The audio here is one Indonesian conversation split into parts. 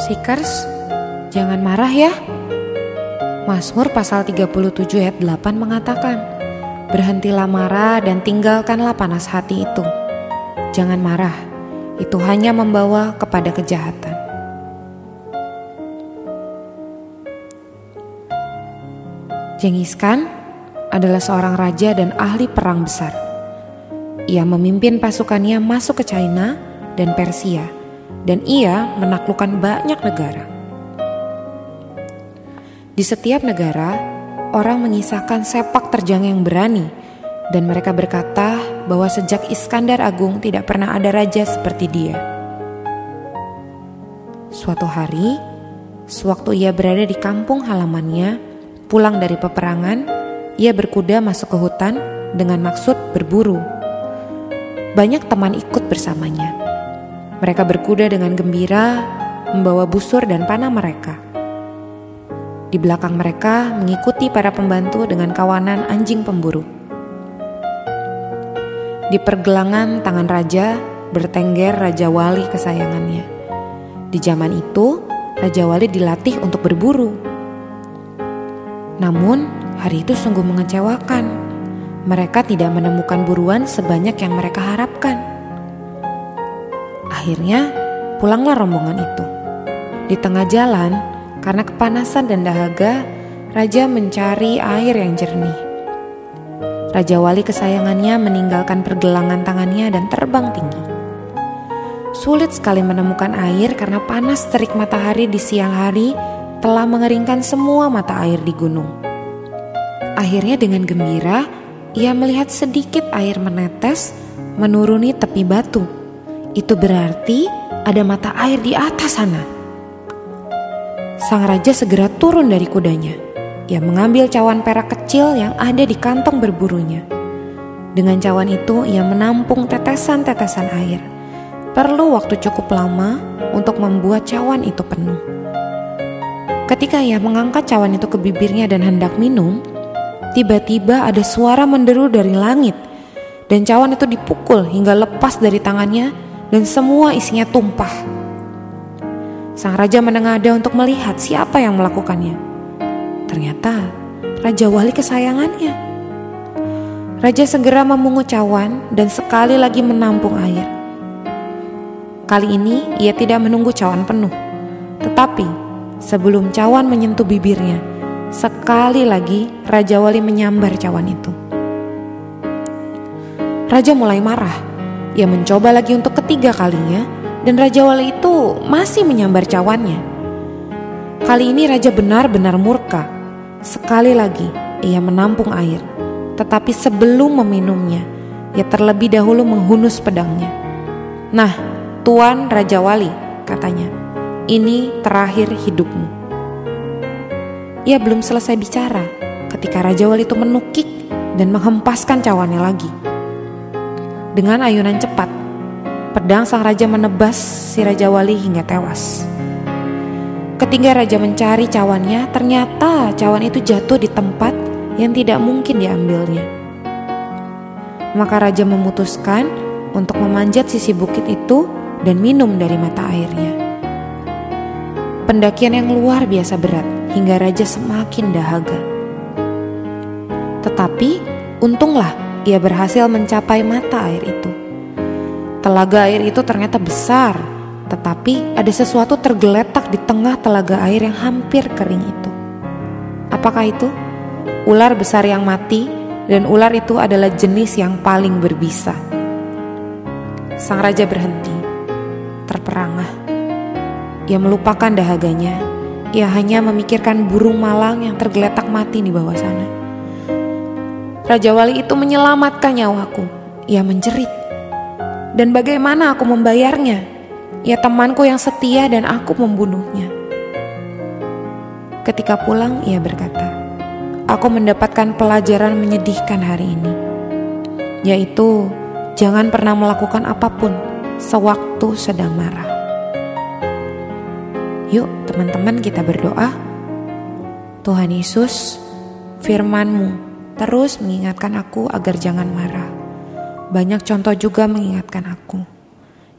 Seekers, jangan marah ya. Mazmur pasal 37 ayat 8 mengatakan, berhentilah marah dan tinggalkanlah panas hati itu. Jangan marah, itu hanya membawa kepada kejahatan. Genghis Khan adalah seorang raja dan ahli perang besar. Ia memimpin pasukannya masuk ke China dan Persia, dan ia menaklukkan banyak negara. Di setiap negara, orang mengisahkan sepak terjang yang berani, dan mereka berkata bahwa sejak Iskandar Agung tidak pernah ada raja seperti dia. Suatu hari, sewaktu ia berada di kampung halamannya, pulang dari peperangan, ia berkuda masuk ke hutan dengan maksud berburu. Banyak teman ikut bersamanya. Mereka berkuda dengan gembira, membawa busur dan panah mereka. Di belakang mereka mengikuti para pembantu dengan kawanan anjing pemburu. Di pergelangan tangan raja bertengger Raja Wali kesayangannya. Di zaman itu, Raja Wali dilatih untuk berburu. Namun, hari itu sungguh mengecewakan. Mereka tidak menemukan buruan sebanyak yang mereka harapkan. Akhirnya, pulanglah rombongan itu. Di tengah jalan, karena kepanasan dan dahaga, raja mencari air yang jernih. Raja Wali kesayangannya meninggalkan pergelangan tangannya dan terbang tinggi. Sulit sekali menemukan air karena panas terik matahari di siang hari telah mengeringkan semua mata air di gunung. Akhirnya dengan gembira, ia melihat sedikit air menetes menuruni tepi batu. Itu berarti ada mata air di atas sana. Sang raja segera turun dari kudanya. Ia mengambil cawan perak kecil yang ada di kantong berburunya. Dengan cawan itu ia menampung tetesan-tetesan air. Perlu waktu cukup lama untuk membuat cawan itu penuh. Ketika ia mengangkat cawan itu ke bibirnya dan hendak minum, tiba-tiba ada suara menderu dari langit. Dan cawan itu dipukul hingga lepas dari tangannya dan semua isinya tumpah. Sang raja menengadah untuk melihat siapa yang melakukannya. Ternyata Raja Wali kesayangannya. Raja segera memungut cawan dan sekali lagi menampung air. Kali ini ia tidak menunggu cawan penuh. Tetapi sebelum cawan menyentuh bibirnya, sekali lagi Raja Wali menyambar cawan itu. Raja mulai marah. Ia mencoba lagi untuk ketiga kalinya. Dan Raja Wali itu masih menyambar cawannya. Kali ini raja benar-benar murka. Sekali lagi ia menampung air. Tetapi sebelum meminumnya, ia terlebih dahulu menghunus pedangnya. Nah, Tuan Raja Wali, katanya, ini terakhir hidupmu. Ia belum selesai bicara ketika Raja Wali itu menukik dan menghempaskan cawannya lagi. Dengan ayunan cepat, pedang sang raja menebas si Raja Wali hingga tewas. Ketika raja mencari cawannya, ternyata cawan itu jatuh di tempat yang tidak mungkin diambilnya. Maka raja memutuskan untuk memanjat sisi bukit itu dan minum dari mata airnya. Pendakian yang luar biasa berat hingga raja semakin dahaga. Tetapi untunglah ia berhasil mencapai mata air itu. Telaga air itu ternyata besar, tetapi ada sesuatu tergeletak di tengah telaga air yang hampir kering itu. Apakah itu? Ular besar yang mati, dan ular itu adalah jenis yang paling berbisa. Sang raja berhenti, terperangah. Ia melupakan dahaganya. Ia hanya memikirkan burung malang yang tergeletak mati di bawah sana. Raja Wali itu menyelamatkan nyawaku. Ia menjerit. Dan bagaimana aku membayarnya? Ia temanku yang setia dan aku membunuhnya. Ketika pulang ia berkata, aku mendapatkan pelajaran menyedihkan hari ini, yaitu jangan pernah melakukan apapun sewaktu sedang marah. Yuk teman-teman kita berdoa. Tuhan Yesus, firman-Mu terus mengingatkan aku agar jangan marah. Banyak contoh juga mengingatkan aku.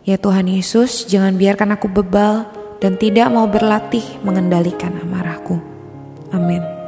Ya Tuhan Yesus, jangan biarkan aku bebal dan tidak mau berlatih mengendalikan amarahku. Amin.